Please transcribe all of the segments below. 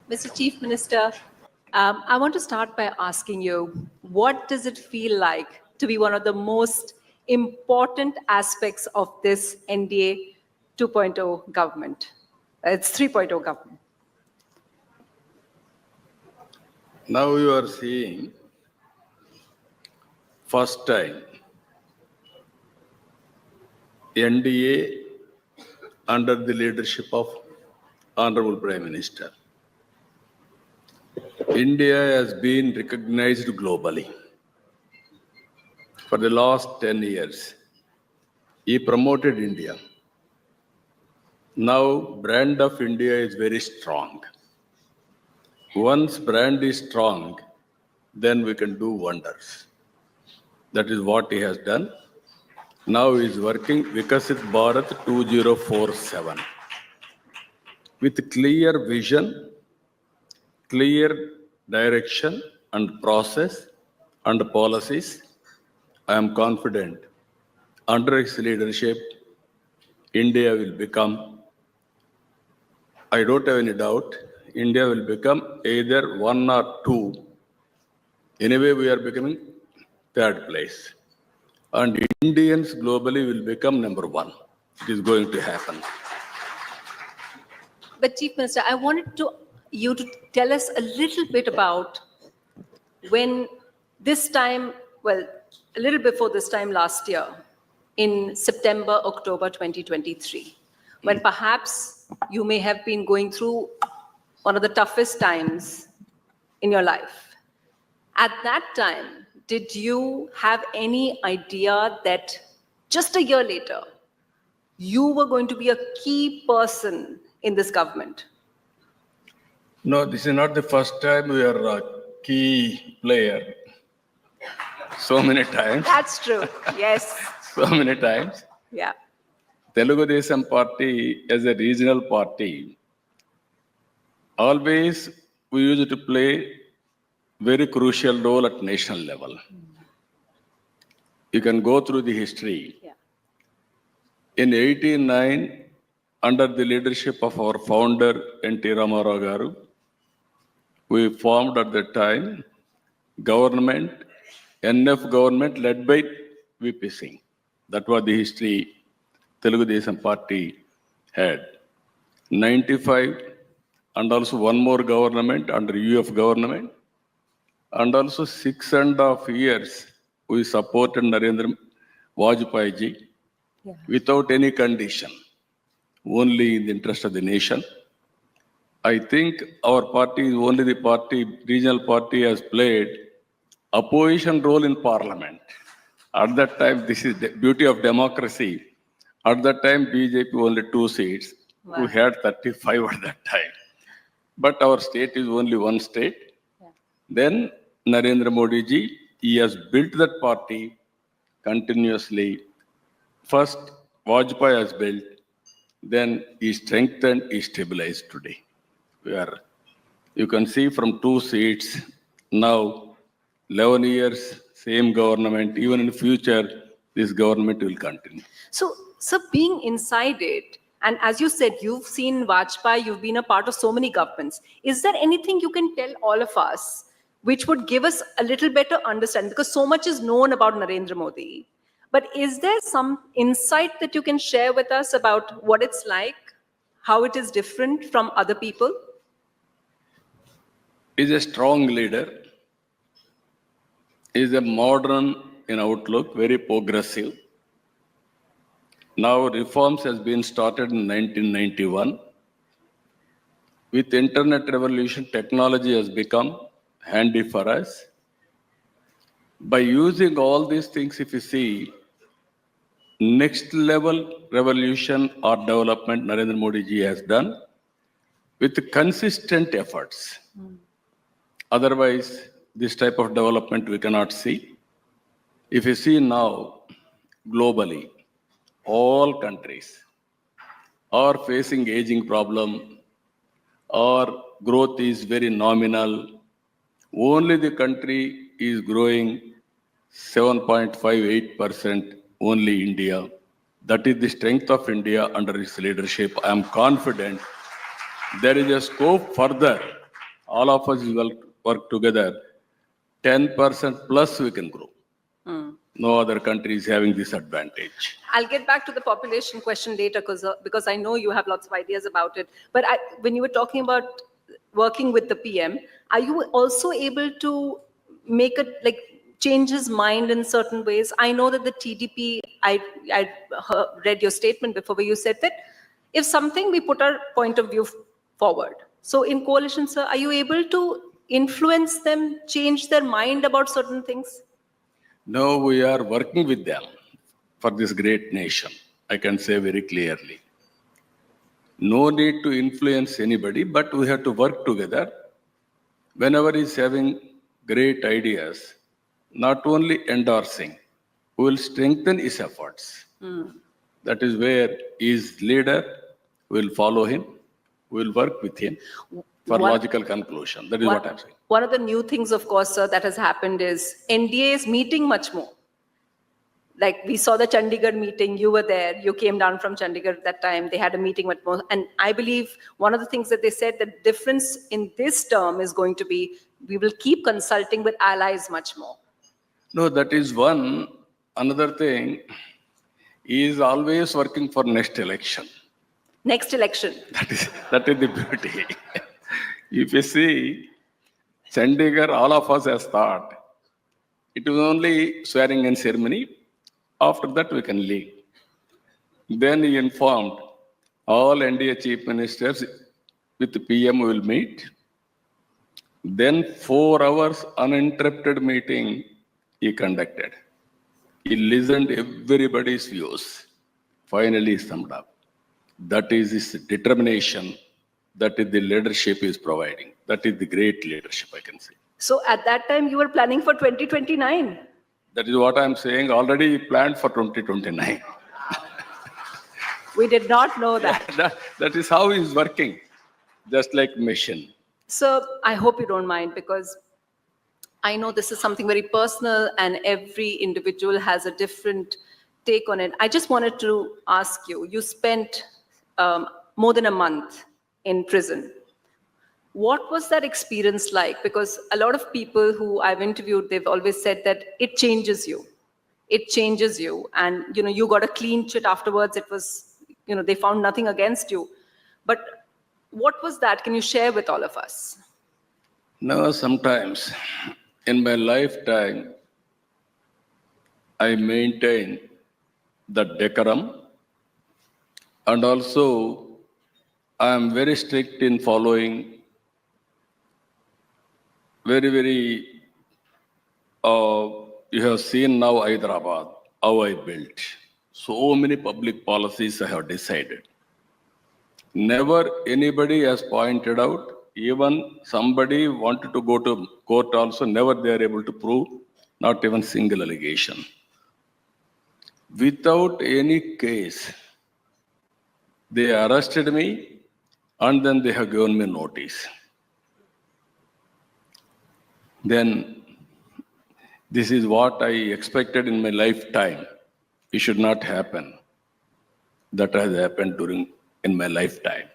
Mr. Chief Minister, I want to start by asking you, what does it feel like to be one of the most important aspects of this NDA 2.0 government? It's 3.0 government. Now you are seeing first time NDA under the leadership of Honorable Prime Minister. India has been recognized globally. For the last 10 years, he promoted India. Now, brand of India is very strong. Once brand is strong, then we can do wonders. That is what he has done. Now he is working Vikasit Bharat 2047 with clear vision, clear direction and process and policies. I am confident under his leadership, India will become, I don't have any doubt, India will become either one or two. Anyway, we are becoming third place. And Indians globally will become number one. It is going to happen. But Chief Minister, I wanted you to tell us a little bit about when this time, well, a little before this time last year, in September, October 2023, when perhaps you may have been going through one of the toughest times in your life. At that time, did you have any idea that just a year later, you were going to be a key person in this government? No, this is not the first time we are a key player. So many times. That's true, yes. So many times. Yeah. Telugu Desam Party as a regional party, always we used to play very crucial role at national level. You can go through the history. Yeah. In 1889, under the leadership of our founder, N.T. Ramarao Garu, we formed at that time government, NF government led by VP Singh. That was the history Telugu Desam Party had. 95, and also one more government under UF government, and also 6.5 years we supported Narendra Vajpayee ji without any condition, only in the interest of the nation. I think our party is only the party, regional party has played opposition role in parliament. At that time, this is the beauty of democracy. At that time, BJP only 2 seats. Wow. We had 35 at that time. But our state is only one state. Yeah. Then Narendra Modi ji, he has built that party continuously. First, Vajpayee has built, then he strengthened, he stabilized today. You can see from 2 seats, now 11 years, same government, even in future, this government will continue. So, being inside it, and as you said, you've seen Vajpayee, you've been a part of so many governments. Is there anything you can tell all of us which would give us a little better understanding? Because so much is known about Narendra Modi. But is there some insight that you can share with us about what it's like, how it is different from other people? He's a strong leader. He's a modern in outlook, very progressive. Now reforms has been started in 1991. With internet revolution, technology has become handy for us. By using all these things, if you see, next level revolution or development Narendra Modi ji has done with consistent efforts. Otherwise, this type of development we cannot see. If you see now, globally, all countries are facing aging problem, or growth is very nominal. Only the country is growing 7.58%, only India. That is the strength of India under its leadership. I am confident there is a scope further all of us will work together, 10% plus we can grow. No other country is having this advantage. I'll get back to the population question later because I know you have lots of ideas about it. But when you were talking about working with the PM, are you also able to make it change his mind in certain ways? I know that the TDP, I read your statement before where you said that if something, we put our point of view forward. So in coalition, sir, are you able to influence them, change their mind about certain things? No, we are working with them for this great nation. I can say very clearly. No need to influence anybody, but we have to work together. Whenever he's having great ideas, not only endorsing, we will strengthen his efforts. That is where he is leader, we will follow him, we will work with him for logical conclusion. That is what I'm saying. One of the new things, of course, sir, that has happened is NDA is meeting much more. Like we saw the Chandigarh meeting, you were there, you came down from Chandigarh at that time, they had a meeting much more. And I believe one of the things that they said, the difference in this term is going to be, we will keep consulting with allies much more. No, that is one. Another thing, he is always working for next election. Next election. That is the beauty. If you see, Chandigarh, all of us has thought, it was only swearing in ceremony. After that, we can leave. Then he informed all NDA chief ministers with the PM we will meet. Then 4 hours uninterrupted meeting he conducted. He listened everybody's views. Finally, he summed up. That is his determination. That is the leadership he is providing. That is the great leadership, I can say. So at that time, you were planning for 2029. That is what I'm saying. Already planned for 2029. We did not know that. That is how he's working, just like mission. So I hope you don't mind because I know this is something very personal and every individual has a different take on it. I just wanted to ask you, you spent more than a month in prison. What was that experience like? Because a lot of people who I've interviewed, they've always said that it changes you. It changes you. And, you got a clean chit afterwards. It was, they found nothing against you. But what was that? Can you share with all of us? No, sometimes in my lifetime, I maintain the decorum. And also, I am very strict in following very, you have seen now Hyderabad, how I built. So many public policies I have decided. Never anybody has pointed out, even somebody wanted to go to court also, never they are able to prove, not even single allegation. Without any case, they arrested me and then they have given me notice. Then this is what I expected in my lifetime. It should not happen. That has happened in my lifetime.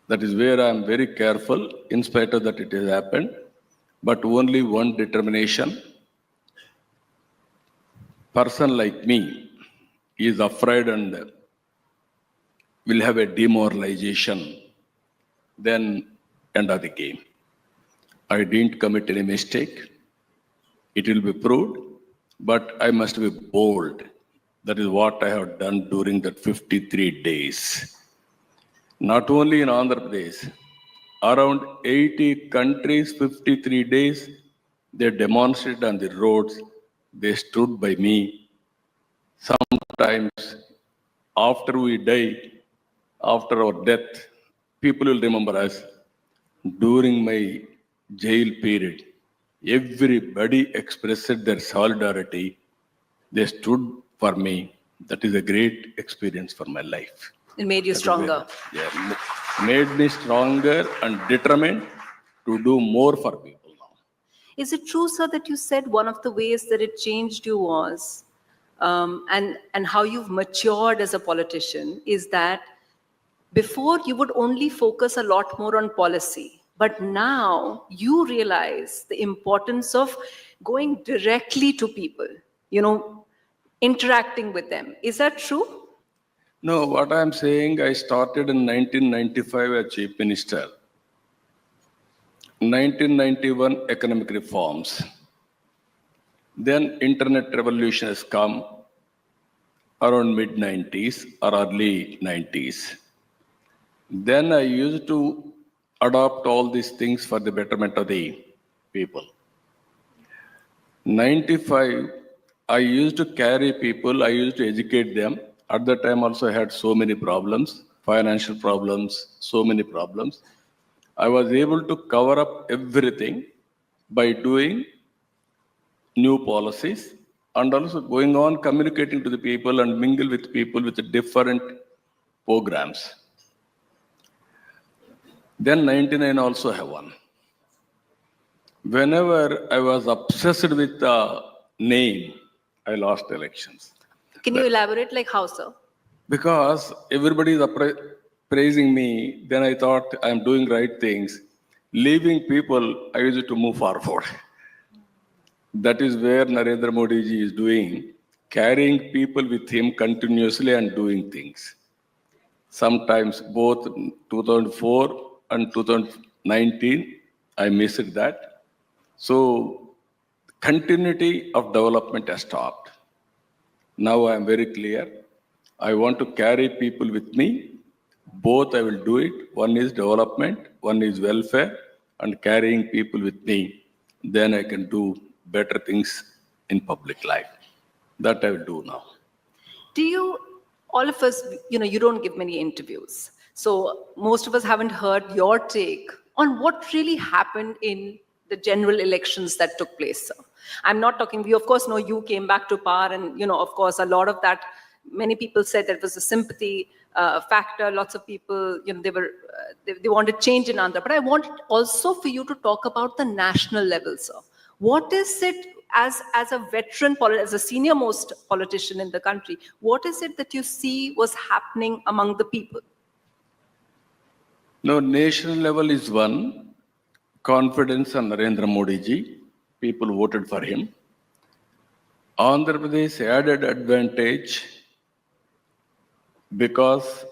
That is where I am very careful, in spite of that it has happened, but only one determination. Person like me is afraid and will have a demoralization, then end of the game. I didn't commit any mistake. It will be proved, but I must be bold. That is what I have done during that 53 days. Not only in Andhra Pradesh, around 80 countries, 53 days, they demonstrated on the roads. They stood by me. Sometimes after we die, after our death, people will remember us. During my jail period, everybody expressed their solidarity. They stood for me. That is a great experience for my life. It made you stronger. Yeah, made me stronger and determined to do more for people now. Is it true, sir, that you said one of the ways that it changed you was, and how you've matured as a politician, is that before you would only focus a lot more on policy. But now you realize the importance of going directly to people, interacting with them. Is that true? No, what I'm saying, I started in 1995 as Chief Minister. 1991 economic reforms. Then internet revolution has come around mid-90s or early 90s. Then I used to adopt all these things for the betterment of the people. 95, I used to carry people, I used to educate them. At that time also I had so many problems, financial problems, so many problems. I was able to cover up everything by doing new policies and also going on communicating to the people and mingle with people with different programs. Then 99 also have one. Whenever I was obsessed with the name, I lost elections. Can you elaborate, like how, sir? Because everybody is praising me, then I thought I'm doing right things. Leaving people, I used to move forward. That is where Narendra Modi ji is doing, carrying people with him continuously and doing things. Sometimes both 2004 and 2019, I missed that. So continuity of development has stopped. Now I am very clear. I want to carry people with me. Both I will do it. One is development, one is welfare, and carrying people with me. Then I can do better things in public life. That I will do now. Do you, all of us, you don't give many interviews. So most of us haven't heard your take on what really happened in the general elections that took place, sir. I'm not talking, we of course know you came back to power and, of course, a lot of that, many people said that was a sympathy factor. Lots of people, they wanted change in Andhra. But I want also for you to talk about the national level, sir. What is it, as a veteran, as a senior most politician in the country, what is it that you see was happening among the people? No, national level is one. Confidence on Narendra Modi ji. People voted for him. Andhra Pradesh added advantage because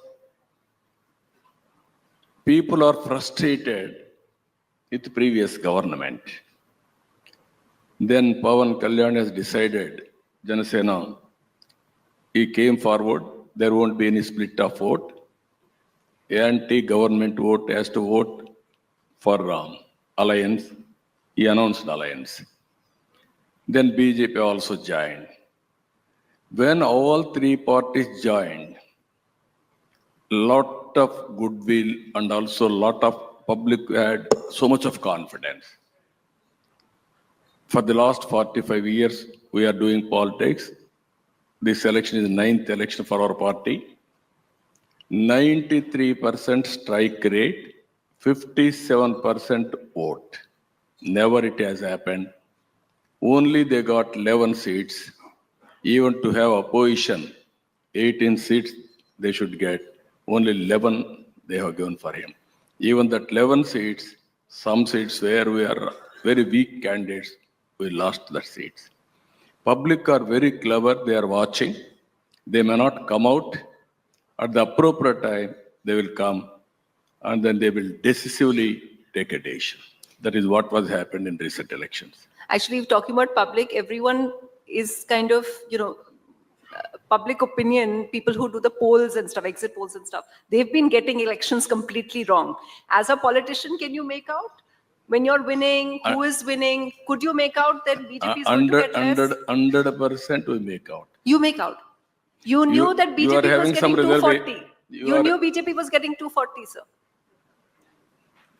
people are frustrated with the previous government. Then Pawan Kalyan has decided, Janasena, he came forward, there won't be any split of vote. Anti-government vote has to vote for alliance. He announced alliance. Then BJP also joined. When all three parties joined, lot of goodwill and also lot of public had so much of confidence. For the last 45 years, we are doing politics. This election is the 9th election for our party. 93% strike rate, 57% vote. Never it has happened. Only they got 11 seats. Even to have opposition, 18 seats they should get. Only 11 they have given for him. Even that 11 seats, some seats where we are very weak candidates, we lost that seats. Public are very clever, they are watching. They may not come out. At the appropriate time, they will come and then they will decisively take a decision. That is what was happened in recent elections. Actually, talking about public, everyone is kind of, public opinion, people who do the polls and stuff, exit polls and stuff, they've been getting elections completely wrong. As a politician, can you make out? When you're winning, who is winning? Could you make out that BJP is going to get less? 100% we make out. You make out. You knew that you are BJP was having some getting result, 240. You knew BJP was getting 240, sir.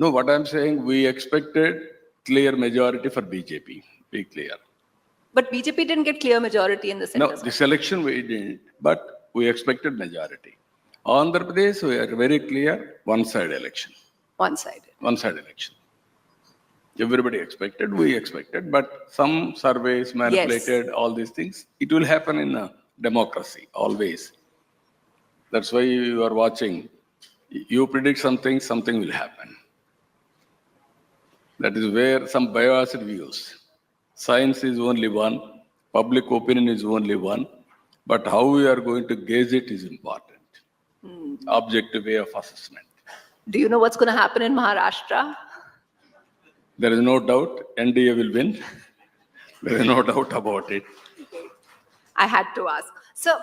No, what I'm saying, we expected clear majority for BJP. Be clear. But BJP didn't get clear majority in the Senate. No, this election we didn't, but we expected majority. Andhra Pradesh, we are very clear, one-side election. One-sided. One-side election. Everybody expected, we expected, but some surveys manipulated, all these things. It will happen in a democracy, always. That's why you are watching. You predict something, something will happen. That is where some biased views. Science is only one, public opinion is only one, but how we are going to gauge it is important. Objective way of assessment. Do you know what's going to happen in Maharashtra? There is no doubt NDA will win. There is no doubt about it. I had to ask. So,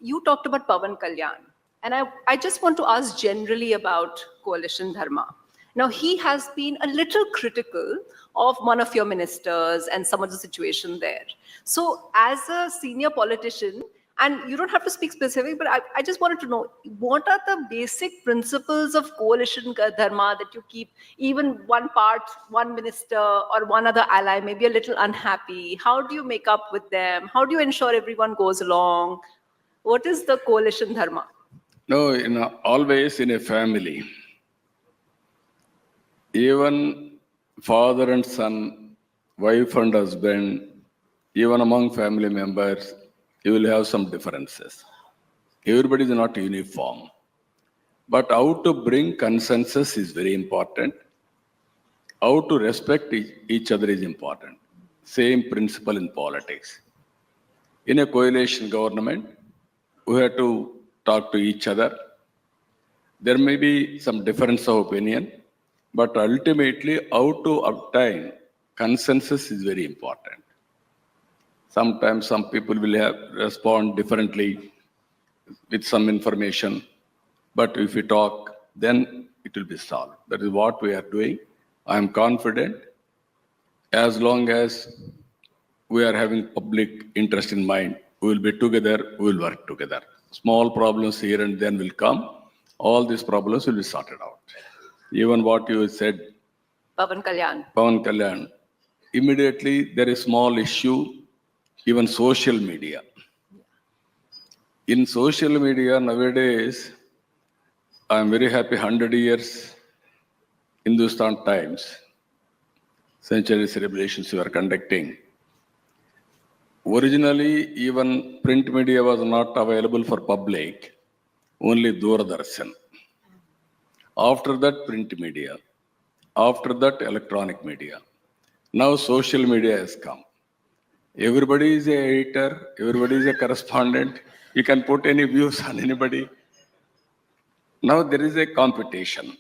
you talked about Pawan Kalyan, and I just want to ask generally about coalition dharma. Now, he has been a little critical of one of your ministers and some of the situation there. So, as a senior politician, and you don't have to speak specific, but I just wanted to know, what are the basic principles of coalition dharma that you keep, even one part, one minister or one other ally may be a little unhappy? How do you make up with them? How do you ensure everyone goes along? What is the coalition dharma? No, always in a family, even father and son, wife and husband, even among family members, you will have some differences. Everybody is not uniform. But how to bring consensus is very important. How to respect each other is important. Same principle in politics. In a coalition government, we have to talk to each other. There may be some difference of opinion, but ultimately how to obtain consensus is very important. Sometimes some people will respond differently with some information, but if we talk, then it will be solved. That is what we are doing. I am confident as long as we are having public interest in mind, we will be together, we will work together. Small problems here and then will come. All these problems will be sorted out. Even what you said, Pawan Kalyan, immediately there is small issue, even social media. In social media nowadays, I am very happy 100 years Hindustan Times, century celebrations you are conducting. Originally, even print media was not available for public, only Doordarshan. After that, print media. After that, electronic media. Now, social media has come. Everybody is an editor, everybody is a correspondent. You can put any views on anybody. Now, there is a competition.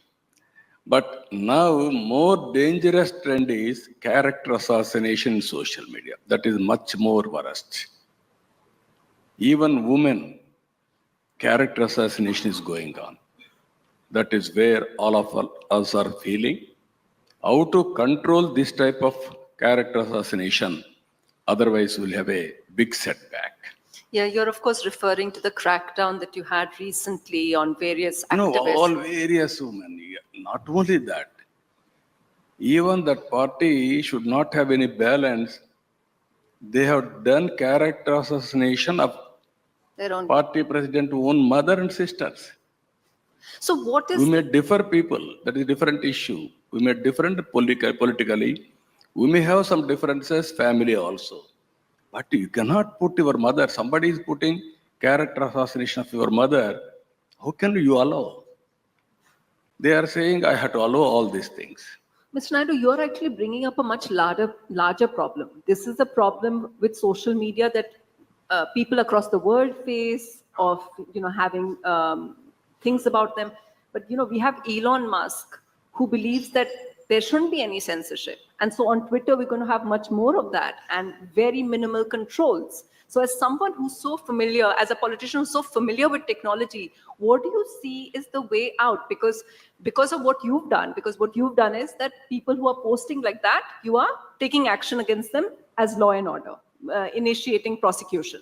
But now, more dangerous trend is character assassination in social media. That is much more worst. Even women, character assassination is going on. That is where all of us are feeling. How to control this type of character assassination? Otherwise, we'll have a big setback. Yeah, you're of course referring to the crackdown that you had recently on various activists. No, all various women. Not only that. Even that party should not have any balance. They have done character assassination of Their own. party president's own mother and sisters. So what is We may differ people. That is a different issue. We may different politically. We may have some differences, family also. But you cannot put your mother, somebody is putting character assassination of your mother. How can you allow? They are saying, I have to allow all these things. Mr. Naidu, you're actually bringing up a much larger problem. This is a problem with social media that people across the world face of, having things about them. But, we have Elon Musk who believes that there shouldn't be any censorship. And so on Twitter, we're going to have much more of that and very minimal controls. So as someone who's so familiar, as a politician who's so familiar with technology, what do you see is the way out? Because of what you've done, because what you've done is that people who are posting like that, you are taking action against them as law and order, initiating prosecution.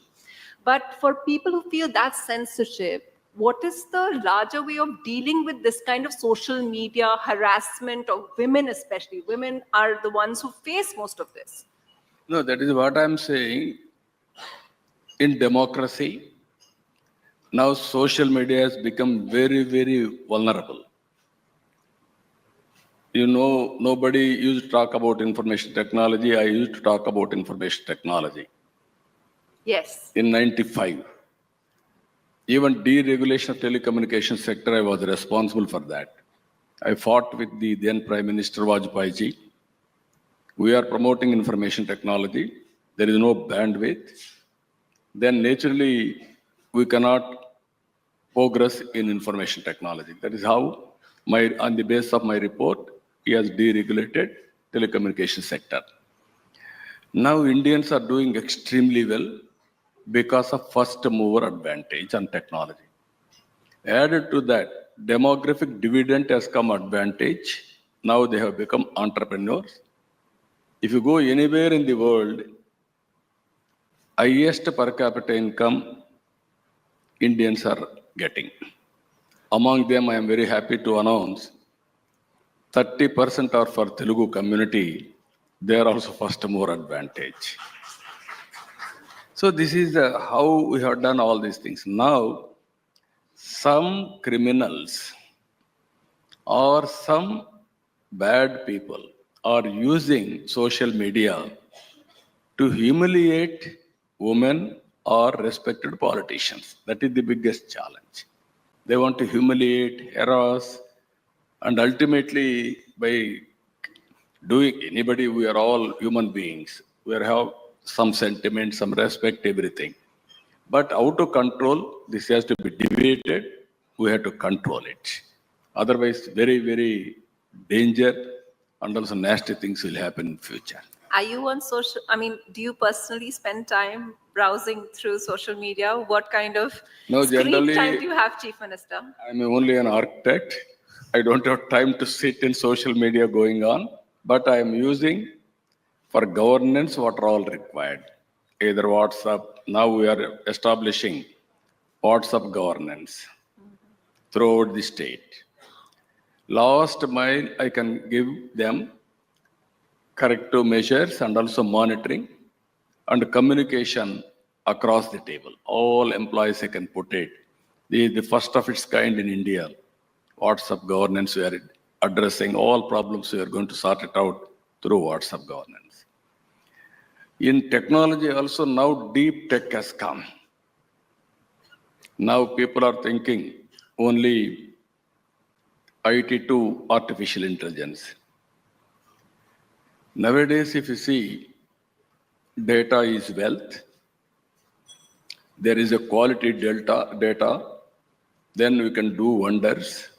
But for people who feel that's censorship, what is the larger way of dealing with this kind of social media harassment of women, especially? Women are the ones who face most of this. No, that is what I'm saying. In democracy, now social media has become very, very vulnerable. Nobody used to talk about information technology. I used to talk about information technology. Yes. In 95. Even deregulation of telecommunication sector, I was responsible for that. I fought with the then Prime Minister Vajpayee ji. We are promoting information technology. There is no bandwidth. Then naturally, we cannot progress in information technology. That is how, on the basis of my report, he has deregulated telecommunication sector. Now Indians are doing extremely well because of first mover advantage on technology. Added to that, demographic dividend has come advantage. Now they have become entrepreneurs. If you go anywhere in the world, highest per capita income Indians are getting. Among them, I am very happy to announce 30% are for Telugu community. They are also first mover advantage. So this is how we have done all these things. Now, some criminals or some bad people are using social media to humiliate women or respected politicians. That is the biggest challenge. They want to humiliate, harass, and ultimately by doing anybody, we are all human beings. We have some sentiment, some respect, everything. But how to control, this has to be debated. We have to control it. Otherwise, very, very danger and also nasty things will happen in future. Are you on social, I mean, do you personally spend time browsing through social media? What kind of No, screen generally, time do you have, Chief Minister? I'm only an architect. I don't have time to sit in social media going on, but I am using for governance what are all required. Either WhatsApp, now we are establishing WhatsApp governance throughout the state. Last mile, I can give them corrective measures and also monitoring and communication across the table. All employees, I can put it. The first of its kind in India, WhatsApp governance, we are addressing all problems. We are going to sort it out through WhatsApp governance. In technology also now deep tech has come. Now people are thinking only IT to artificial intelligence. Nowadays, if you see, data is wealth. There is a quality data, then we can do wonders.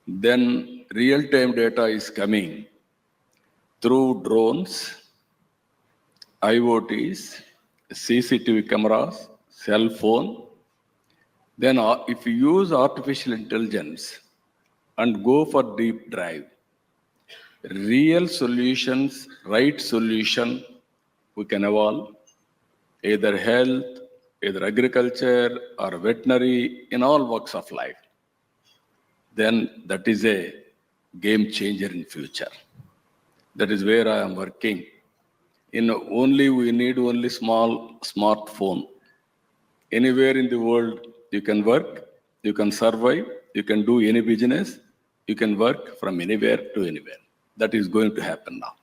Then real-time data is coming through drones, IoTs, CCTV cameras, cell phone. Then if you use artificial intelligence and go for deep dive, real solutions, right solution, we can evolve, either health, either agriculture or veterinary, in all walks of life. Then that is a game changer in future. That is where I am working. We need only small smartphone. Anywhere in the world, you can work, you can survive, you can do any business, you can work from anywhere to anywhere. That is going to happen now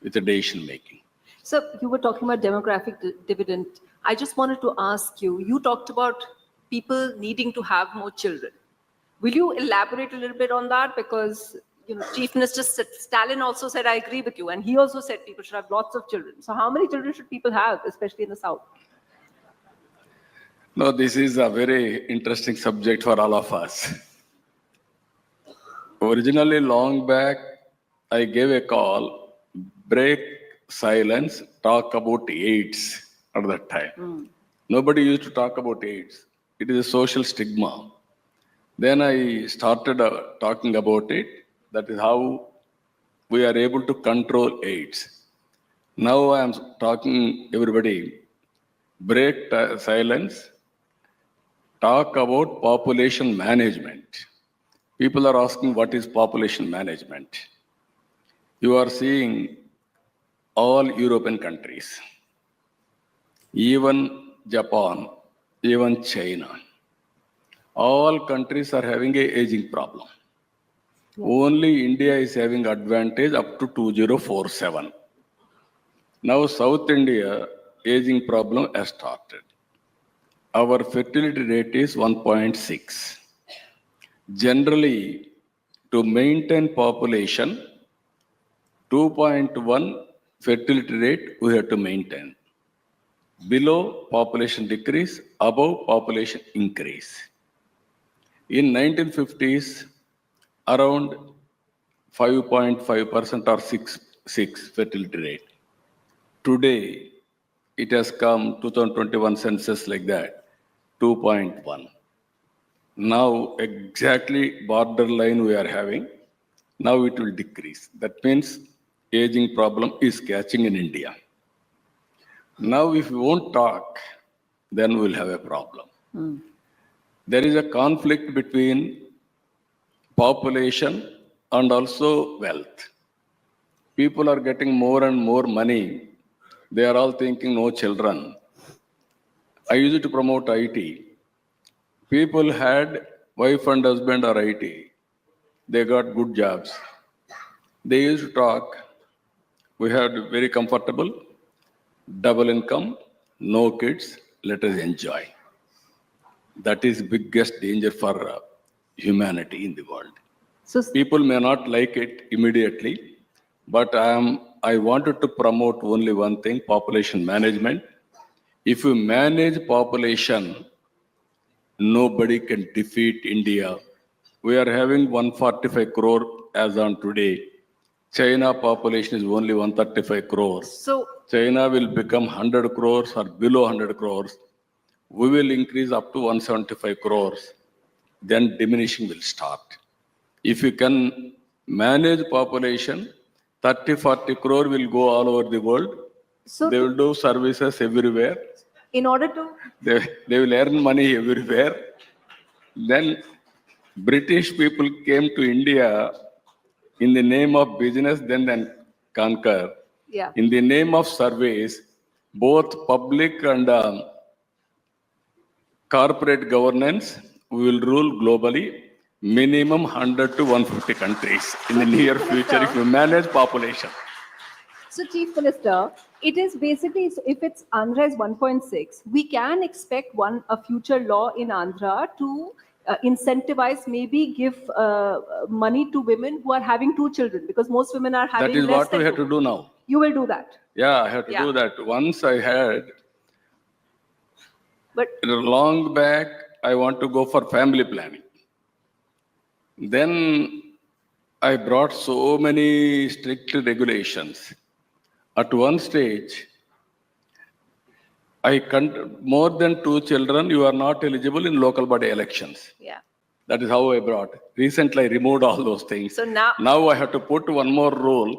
with the decision making. So you were talking about demographic dividend. I just wanted to ask you, you talked about people needing to have more children. Will you elaborate a little bit on that? Because Chief Minister Stalin also said, I agree with you. And he also said people should have lots of children. So how many children should people have, especially in the South? No, this is a very interesting subject for all of us. Originally, long back, I gave a call, break silence, talk about AIDS at that time. Nobody used to talk about AIDS. It is a social stigma. Then I started talking about it. That is how we are able to control AIDS. Now I am talking everybody, break silence, talk about population management. People are asking what is population management. You are seeing all European countries, even Japan, even China. All countries are having an aging problem. Yeah. Only India is having advantage up to 2047. Now South India aging problem has started. Our fertility rate is 1.6. Generally, to maintain population, 2.1 fertility rate we have to maintain. Below, population decrease, above, population increase. In 1950s, around 5.5% or 6 fertility rate. Today, it has come 2021 census like that, 2.1. Now, exactly borderline we are having. Now it will decrease. That means aging problem is catching in India. Now, if we won't talk, then we'll have a problem. There is a conflict between population and also wealth. People are getting more and more money. They are all thinking no children. I used to promote IT. People had wife and husband or IT. They got good jobs. They used to talk. We had very comfortable, double income, no kids, let us enjoy. That is biggest danger for humanity in the world. So, People may not like it immediately, but I wanted to promote only one thing, population management. If you manage population, nobody can defeat India. We are having 145 crore as on today. China population is only 135 crores. so China will become 100 crores or below 100 crores. We will increase up to 175 crores. Then diminishing will start. If you can manage population, 30, 40 crore will go all over the world. So They will do services everywhere. in order to, They will earn money everywhere. Then British people came to India in the name of business, then conquer. yeah. In the name of service, both public and corporate governance, we will rule globally, minimum 100 to 150 countries in the near future if you manage population. So, Chief Minister, it is basically, so if it's Andhra is 1.6, we can expect a future law in Andhra to incentivize, maybe give money to women who are having 2 children, because most women are having That is less what than we have 2. to do now. You will do that. Yeah, I have to Yeah. do that. Once I had, But long back, I want to go for family planning. Then I brought so many strict regulations. At one stage, more than 2 children, you are not eligible in local body elections. yeah. That is how I brought. Recently, I removed all those things. So now, Now I have to put one more rule.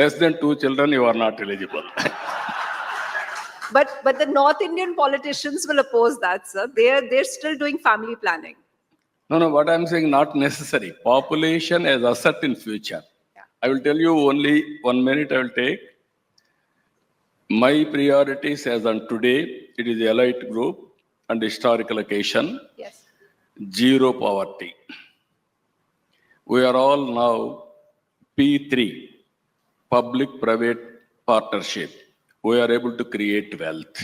Less than 2 children, you are not eligible. but the North Indian politicians will oppose that, sir. They're still doing family planning. No, what I'm saying, not necessary. Population as asset in future. Yeah. I will tell you only 1 minute I will take. My priorities as on today, it is elite group and historical occasion, Yes. zero poverty. We are all now P3, public-private partnership. We are able to create wealth.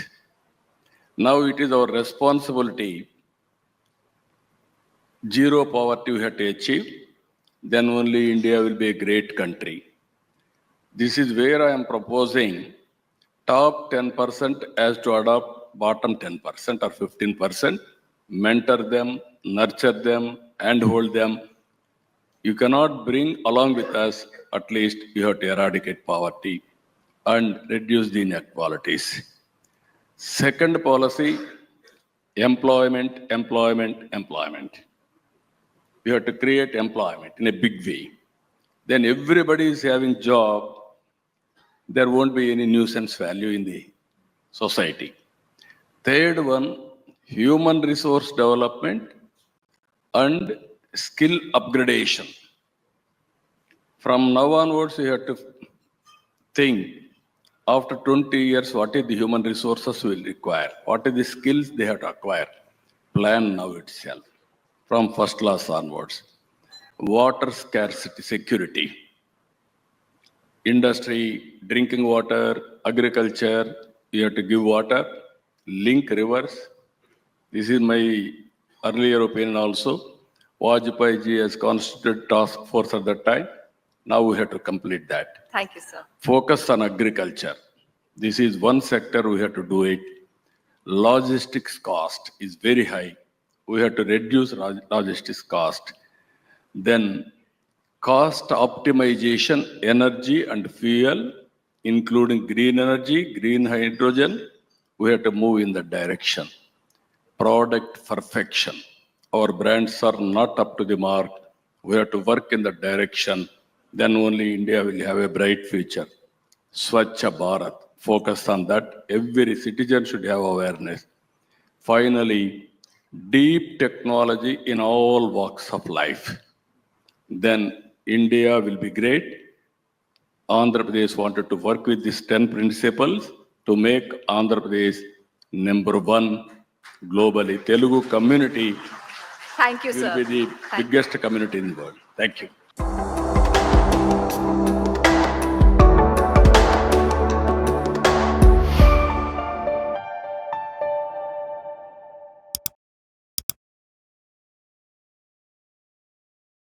Now it is our responsibility. Zero poverty we have to achieve, then only India will be a great country. This is where I am proposing top 10% as to adopt bottom 10% or 15%, mentor them, nurture them, and hold them. You cannot bring along with us, at least you have to eradicate poverty and reduce the inequalities. Second policy, employment. You have to create employment in a big way. Then everybody is having job, there won't be any nuisance value in the society. Third one, human resource development and skill upgradation. From now onwards, you have to think, after 20 years, what is the human resources will require? What are the skills they have to acquire? Plan now itself, from first class onwards. Water scarcity, security. Industry, drinking water, agriculture, you have to give water, link rivers. This is my earlier opinion also. Vajpayee ji has constituted task force at that time. Now we have to complete that. Thank you, sir. Focus on agriculture. This is one sector we have to do it. Logistics cost is very high. We have to reduce logistics cost. Then cost optimization, energy and fuel, including green energy, green hydrogen, we have to move in that direction. Product perfection. Our brands are not up to the mark. We have to work in that direction. Then only India will have a bright future. Swachh Bharat. Focus on that. Every citizen should have awareness. Finally, deep technology in all walks of life. Then India will be great. Andhra Pradesh wanted to work with these 10 principles to make Andhra Pradesh #1 globally. Telugu community Thank you, will sir. be the Thank you. biggest community in the world. Thank you.